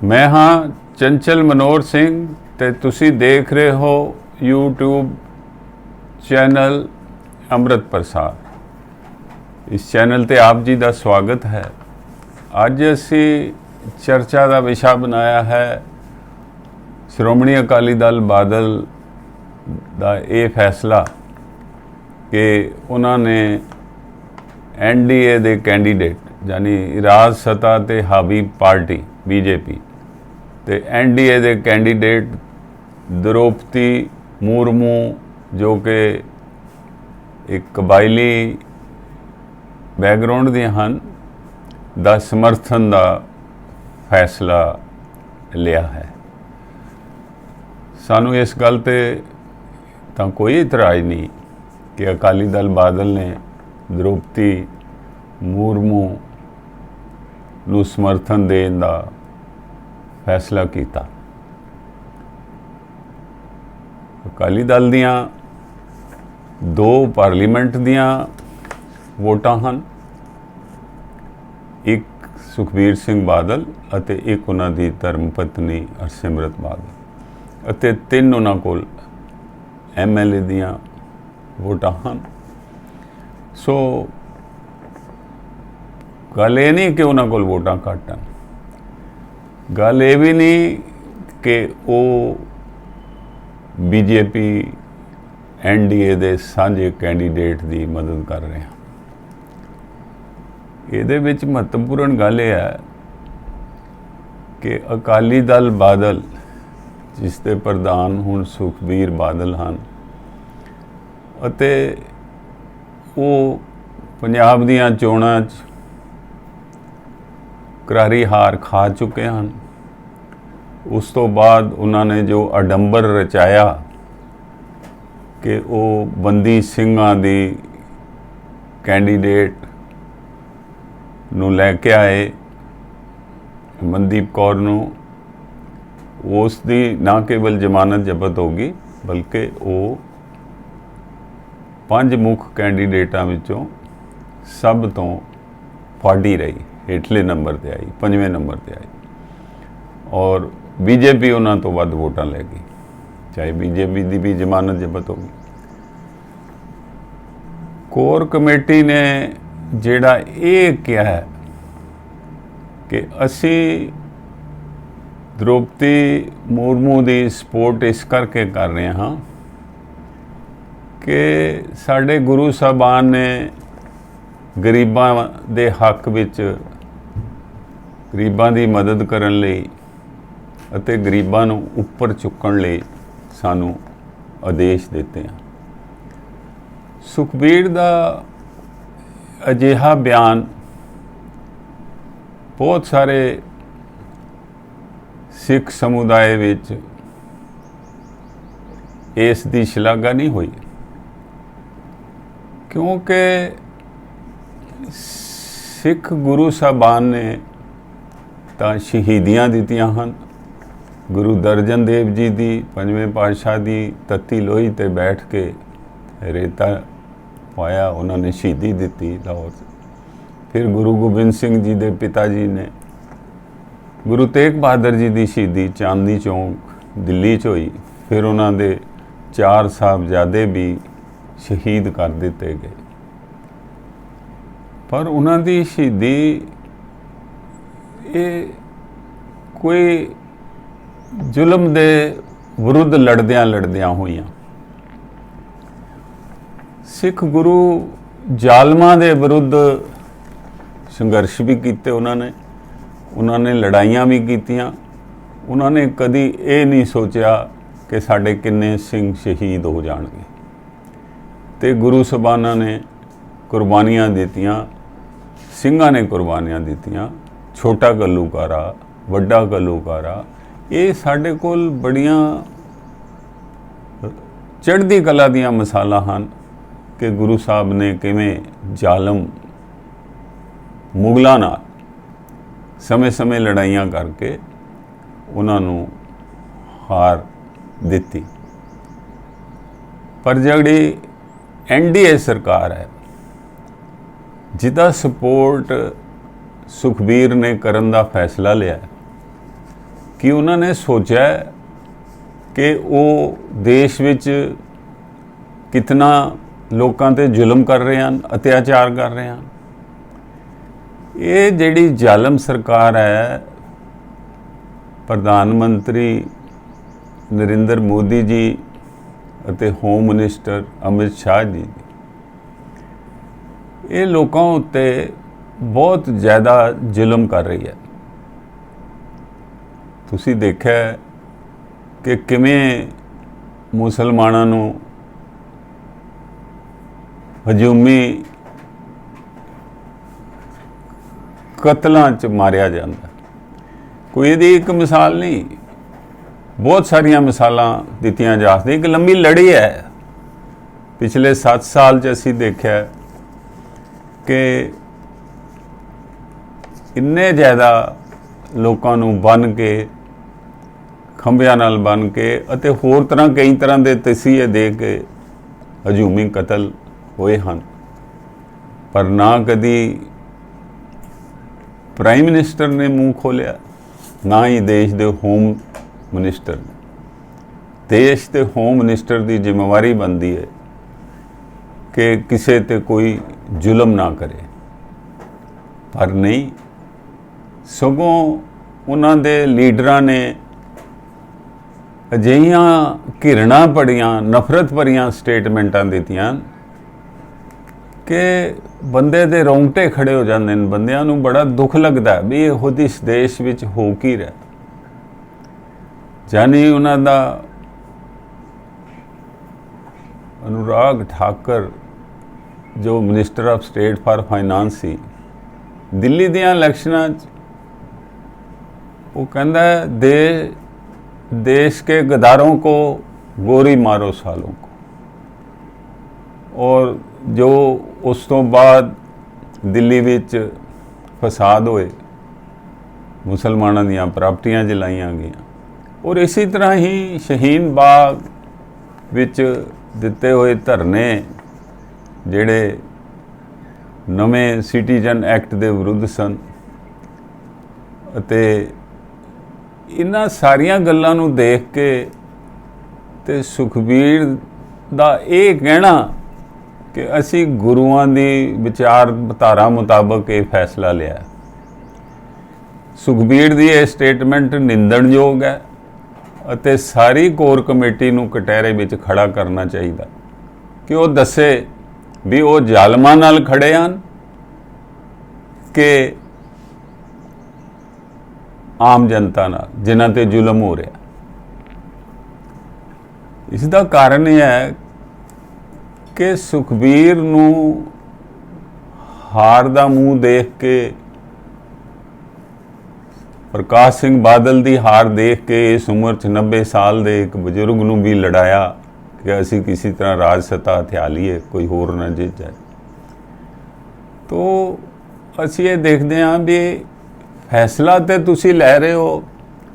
मैं हाँ चंचल मनोहर सिंह ते तुसी देख रहे हो यूट्यूब चैनल ਅੰਮ੍ਰਿਤ ਪ੍ਰਸਾਰ। ਇਸ ਚੈਨਲ ਤੇ ਆਪ ਜੀ ਦਾ ਸਵਾਗਤ ਹੈ। ਅੱਜ ਅਸੀਂ ਚਰਚਾ ਦਾ ਵਿਸ਼ਾ ਬਣਾਇਆ ਹੈ ਸ਼੍ਰੋਮਣੀ ਅਕਾਲੀ ਦਲ ਬਾਦਲ ਦਾ ਇਹ ਫੈਸਲਾ ਕਿ ਉਹਨਾਂ ਨੇ ਐਨਡੀਏ ਦੇ ਕੈਂਡੀਡੇਟ ਯਾਨੀ ਰਾਜ ਸੱਤਾ ਤੇ ਹਾਵੀ ਪਾਰਟੀ ਬੀਜੇਪੀ ਤੇ ਐਨਡੀਏ ਦੇ ਕੈਂਡੀਡੇਟ द्रौपदी मुर्मू जो कि एक कबायली बैकग्राउंड ਦੀਆਂ ਹਨ ਦਾ ਸਮਰਥਨ ਦਾ ਫੈਸਲਾ ਲਿਆ ਹੈ। ਸਾਨੂੰ ਇਸ ਗੱਲ ਤੇ ਤਾਂ ਕੋਈ ਇਤਰਾਜ਼ ਨਹੀਂ ਕਿ ਅਕਾਲੀ ਦਲ ਬਾਦਲ ਨੇ द्रौपदी मुर्मू ਨੂੰ ਸਮਰਥਨ ਦੇਣ ਦਾ ਫੈਸਲਾ ਕੀਤਾ। ਅਕਾਲੀ ਦਲ ਦੀਆਂ ਦੋ ਪਾਰਲੀਮੈਂਟ ਦੀਆਂ ਵੋਟਾਂ ਹਨ, ਇੱਕ ਸੁਖਬੀਰ ਸਿੰਘ ਬਾਦਲ ਅਤੇ ਇੱਕ ਉਹਨਾਂ ਦੀ ਧਰਮ ਪਤਨੀ ਹਰਸਿਮਰਤ ਬਾਦਲ ਅਤੇ ਤਿੰਨ ਉਹਨਾਂ ਕੋਲ ਐਮਐਲਏ ਦੀਆਂ ਵੋਟਾਂ ਹਨ। ਸੋ ਗੱਲ ਇਹ ਨਹੀਂ ਕਿ ਉਹਨਾਂ ਕੋਲ ਵੋਟਾਂ ਘੱਟ ਹਨ, ਗੱਲ ਇਹ ਵੀ ਨਹੀਂ ਕਿ ਉਹ बीजेपी एनडीए ਦੇ ਸਾਂਝੇ ਕੈਂਡੀਡੇਟ ਦੀ ਮਦਦ ਕਰ ਰਹੇ ਹਨ। ਇਹਦੇ ਵਿੱਚ ਮਹੱਤਵਪੂਰਨ ਗੱਲ ਇਹ ਹੈ ਕਿ ਅਕਾਲੀ ਦਲ ਬਾਦਲ ਜਿਸ ਦੇ ਪ੍ਰਧਾਨ ਹੁਣ ਸੁਖਬੀਰ ਬਾਦਲ ਹਨ ਅਤੇ ਉਹ ਪੰਜਾਬ ਦੀਆਂ ਚੋਣਾਂ 'ਚ ਕਰਾਰੀ ਹਾਰ ਖਾ ਚੁੱਕੇ ਹਨ। ਉਸ ਤੋਂ ਬਾਅਦ ਉਹਨਾਂ ਨੇ ਜੋ ਅਡੰਬਰ ਰਚਾਇਆ ਕਿ ਉਹ ਬੰਦੀ ਸਿੰਘਾਂ ਦੀ ਕੈਂਡੀਡੇਟ ਨੂੰ ਲੈ ਕੇ ਆਏ ਮਨਦੀਪ ਕੌਰ ਨੂੰ, ਉਸ ਦੀ ਨਾ ਕੇਵਲ ਜ਼ਮਾਨਤ ਜ਼ਬਤ ਹੋ ਗਈ ਬਲਕਿ ਉਹ 5 ਮੁੱਖ ਕੈਂਡੀਡੇਟਾਂ ਵਿੱਚੋਂ ਸਭ ਤੋਂ ਫਾੜੀ ਰਹੀ, ਹੇਠਲੇ ਨੰਬਰ ਤੇ ਆਈ, 5ਵੇਂ ਨੰਬਰ ਤੇ ਆਈ ਔਰ बीजेपी ਉਹਨਾਂ ਤੋਂ ਵੱਧ ਵੋਟਾਂ ਲੈ ਗਈ, ਚਾਹੇ बीजेपी ਦੀ ਵੀ ਜ਼ਮਾਨਤ ਜ਼ਬਤ ਹੋ ਗਈ। ਕੋਰ ਕਮੇਟੀ ਨੇ ਜਿਹੜਾ ਇਹ ਕਿਹਾ ਹੈ ਕਿ ਅਸੀਂ द्रौपदी मुर्मू ਦੀ ਸਪੋਰਟ ਇਸ ਕਰਕੇ ਕਰ ਰਹੇ ਹਾਂ ਕਿ ਸਾਡੇ ਗੁਰੂ ਸਾਹਿਬਾਨ ਨੇ ਗਰੀਬਾਂ ਦੇ ਹੱਕ ਵਿੱਚ ਗਰੀਬਾਂ ਦੀ ਮਦਦ ਕਰਨ ਲਈ ਅਤੇ ਗਰੀਬਾਂ ਨੂੰ ਉੱਪਰ ਚੁੱਕਣ ਲਈ ਸਾਨੂੰ ਆਦੇਸ਼ ਦਿੱਤੇ ਹਨ। ਸੁਖਬੀਰ ਦਾ ਅਜਿਹਾ ਬਿਆਨ ਬਹੁਤ ਸਾਰੇ ਸਿੱਖ ਸਮੁਦਾਇ ਵਿੱਚ ਇਸ ਦੀ ਸ਼ਲਾਘਾ ਨਹੀਂ ਹੋਈ ਕਿਉਂਕਿ ਸਿੱਖ ਗੁਰੂ ਸਾਹਿਬਾਨ ਨੇ ਤਾਂ ਸ਼ਹੀਦੀਆਂ ਦਿੱਤੀਆਂ ਹਨ। ਗੁਰੂ ਦਰਜਨ ਦੇਵ ਜੀ ਦੀ 5ਵੇਂ ਪਾਤਸ਼ਾਹ ਦੀ ਤੱਤੀ ਲੋਹੀ ਤੇ ਬੈਠ ਕੇ ਰੇਤਾ ਪਾਇਆ, ਉਹਨਾਂ ਨੇ ਸ਼ਹੀਦੀ ਦਿੱਤੀ ਲਾਹੌਰ। ਫਿਰ ਗੁਰੂ ਗੋਬਿੰਦ ਸਿੰਘ ਜੀ ਦੇ ਪਿਤਾ ਜੀ ਨੇ ਗੁਰੂ ਤੇਗ ਬਹਾਦਰ ਜੀ ਦੀ ਸ਼ਹੀਦੀ ਚਾਂਦਨੀ ਚੌਂਕ ਦਿੱਲੀ 'ਚ ਹੋਈ। ਫਿਰ ਉਹਨਾਂ ਦੇ 4 ਸਾਹਿਬਜ਼ਾਦੇ ਵੀ ਸ਼ਹੀਦ ਕਰ ਦਿੱਤੇ ਗਏ, ਪਰ ਉਹਨਾਂ ਦੀ ਸ਼ਹੀਦੀ ਇਹ ਕੋਈ ਜ਼ੁਲਮ ਦੇ ਵਿਰੁੱਧ ਲੜਦਿਆਂ ਹੋਈਆਂ। ਸਿੱਖ ਗੁਰੂ ਜ਼ਾਲਮਾਂ ਦੇ ਵਿਰੁੱਧ ਸੰਘਰਸ਼ ਵੀ ਕੀਤੇ ਉਹਨਾਂ ਨੇ ਲੜਾਈਆਂ ਵੀ ਕੀਤੀਆਂ। ਉਹਨਾਂ ਨੇ ਕਦੀ ਇਹ ਨਹੀਂ ਸੋਚਿਆ ਕਿ ਸਾਡੇ ਕਿੰਨੇ ਸਿੰਘ ਸ਼ਹੀਦ ਹੋ ਜਾਣਗੇ ਤੇ ਗੁਰੂ ਸਾਹਿਬਾਨਾਂ ਨੇ ਕੁਰਬਾਨੀਆਂ ਦਿੱਤੀਆਂ, ਸਿੰਘਾਂ ਨੇ ਕੁਰਬਾਨੀਆਂ ਦਿੱਤੀਆਂ। ਛੋਟਾ ਘੱਲੂਘਾਰਾ, ਵੱਡਾ ਘੱਲੂਘਾਰਾ, ਇਹ ਸਾਡੇ ਕੋਲ ਬੜੀਆਂ ਚੜ੍ਹਦੀ ਕਲਾ ਦੀਆਂ ਮਿਸਾਲਾਂ ਹਨ ਕਿ ਗੁਰੂ ਸਾਹਿਬ ਨੇ ਕਿਵੇਂ ਜ਼ਾਲਮ ਮੁਗਲਾਂ ਨਾਲ ਸਮੇਂ ਲੜਾਈਆਂ ਕਰਕੇ ਉਹਨਾਂ ਨੂੰ ਹਾਰ ਦਿੱਤੀ। ਪਰ ਜਿਹੜੀ ਐਨਡੀਏ ਸਰਕਾਰ ਹੈ ਜਿਹਦਾ ਸਪੋਰਟ ਸੁਖਬੀਰ ਨੇ ਕਰਨ ਦਾ ਫੈਸਲਾ ਲਿਆ, कि उन्होंने सोचा कि वो देश विच कितना लोगों ते जुल्म कर रहे हैं, अत्याचार कर रहे हैं। ये जिहड़ी जालम सरकार है प्रधानमंत्री नरेंद्र मोदी जी ਅਤੇ होम मिनिस्टर अमित शाह जी, ये लोगों उत्ते बहुत ज़्यादा जुल्म कर रही है। तुसी देखा कि किवें मुसलमानों नूं हजूमी कतलों च मारिया जाता। कोई इहदी एक मिसाल नहीं, बहुत सारिया मिसालां दित्तियां जा सकदियां। एक लंबी लड़ी है। पिछले 7 साल च असीं देखिआ कि इन्ने ज़्यादा लोगों नूं बन के, खंभिਆਂ नाल बन के अते होर तरह कई तरह के तसीहे दे के हजूमी कतल होए हैं। पर ना कदी प्राइम मिनिस्टर ने मूँह खोलिया, ना ही देश के होम मिनिस्टर ने। देश के होम मिनिस्टर की जिम्मेवारी बनती है कि किसी ते कोई जुल्म ना करे, पर नहीं, सगों उन्हां दे लीडरां ने अजिहियां घिरना भरियां नफरत भरियां स्टेटमेंटां दित्तियां कि बंदे दे रोंगटे खड़े हो जाते हैं। बंदियां नूं बड़ा दुख लगता है भी इहो इस देश विच हो की रहा। जानी उन्हां दा अनुराग ठाकर जो minister of state for finance सी, दिल्ली दियां इलैक्शनां वो कहता है देश के गद्दारों को गोरी मारो सालों को। और जो उस तो बाद दिल्ली विच फसाद होए, मुसलमानों दीयां प्रॉपर्टियां जलाईयां गईयां। और इसी तरह ही शहीन बाग विच दिते हुए धरने जिहड़े नवें सिटीजन एक्ट के विरुद्ध सन, अते इन्हां सारियां गल्लां नूं देख के ते सुखबीर दा ये कहना कि असी गुरुआं दी विचारधारा मुताबक ये फैसला लिया। सुखबीर दी ये स्टेटमेंट निंदणयोग है अते सारी कोर कमेटी नूं कटहरे विच खड़ा करना चाहिए कि वो दसे भी वो जालमां नाल खड़े हन कि आम जनता नाल जिन्हां ते जुल्म हो रहा। इसका कारण यह है कि सुखबीर नूं हार दा मूँह देख के, प्रकाश सिंह बादल की हार देख के इस उम्र 90 साल के एक बजुर्ग नूं भी लड़ाया कि असी किसी तरह राज सत्ता हथिया लीए, कोई होर ना जित जाए। तो असी ये देखते हैं भी फैसला तो तुसी लै रहे हो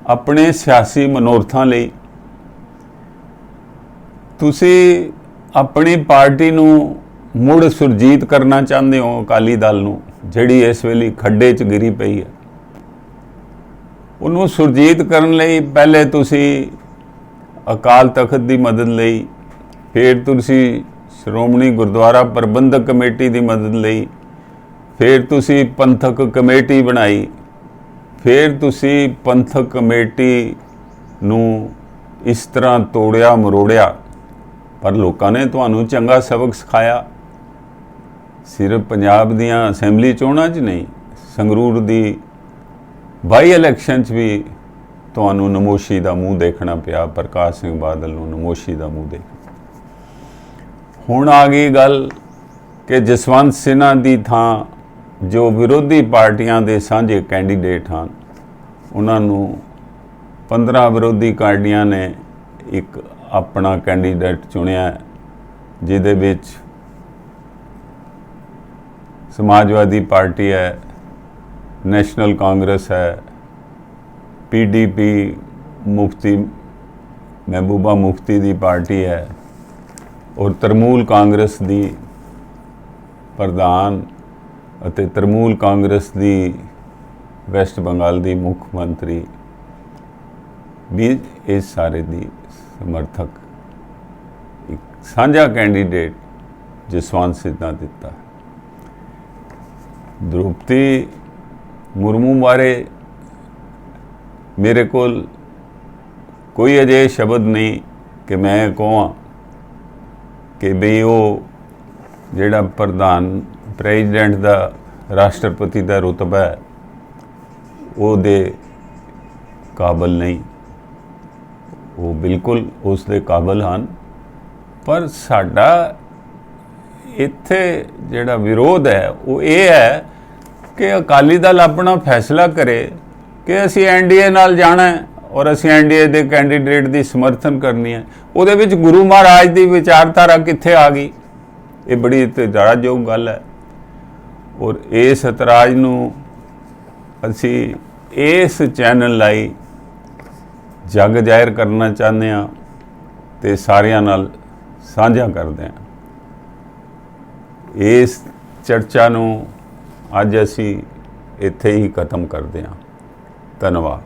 अपने सियासी मनोरथां लई। तुसी अपनी पार्टी नूं मुड़ सुरजीत करना चाहते हो, अकाली दल नूं जिहड़ी इस वेले खड्डे च गिरी पई है। उन्होंने सुरजीत करने लई पहले तुसी अकाल तख्त की मदद लई, फिर तुसी श्रोमणी गुरुद्वारा प्रबंधक कमेटी की मदद लई, फिर तुसी पंथक कमेटी बनाई, फिर तुसी पंथक कमेटी नूं इस तरह तोड़िया मरोड़िया। पर लोगों ने तुहानूं चंगा सबक सिखाया। सिर्फ पंजाब दियां असैंबली चोणां च नहीं, संगरूर दी बाई इलैक्शन च भी तुहानूं नमोशी का मूँह देखना पिया, प्रकाश सिंह बादल नूं नमोशी का मूँह देखना। हुण आ गई गल कि जसवंत सिन्हा की थां जो विरोधी पार्टियां दे सांझे कैंडीडेट हैं, उन्होंने 15 विरोधी पार्टियां ने एक अपना कैंडीडेट चुनिया, जिहदे विच समाजवादी पार्टी है, नेशनल कांग्रेस है, PDP मुफ्ती महबूबा मुफ्ती की पार्टी है, और तरमूल कांग्रेस की प्रधान अते तरमूल कांग्रेस की वैस्ट बंगाल की मुख्यमंत्री ਵੀ ਇਸ ਸਾਰੇ ਦੀ ਸਮਰਥਕ ਇੱਕ ਸਾਂਝਾ ਕੈਂਡੀਡੇਟ ਜਸਵੰਤ ਸਿੱਧਾ ਦਿੱਤਾ। द्रौपदी मुर्मू बारे मेरे कोल कोई अजिहा शब्द नहीं कि मैं कहां कि बई वो जिहड़ा प्रधान प्रेजिडेंट दा राष्ट्रपति दा रुतबा है वो दे काबिल नहीं, वो बिल्कुल उस दे काबिल हैं। पर साडा इत्थे जिहड़ा विरोध है वो ये है कि अकाली दल अपना फैसला करे कि असी NDA नाल जाना है और असी NDA दे कैंडीडेट की समर्थन करनी है। उहदे विच गुरु महाराज की विचारधारा कित्थे आ गई? ये बड़ी इतराजयोग गल है। और इस इतराज नूं असी इस चैनल लाई जग जाहिर करना चाहते हैं ते सारियां नाल साझा करते हैं। इस चर्चा नूं अज असी इत्थे ही खत्म करते हैं। धन्यवाद।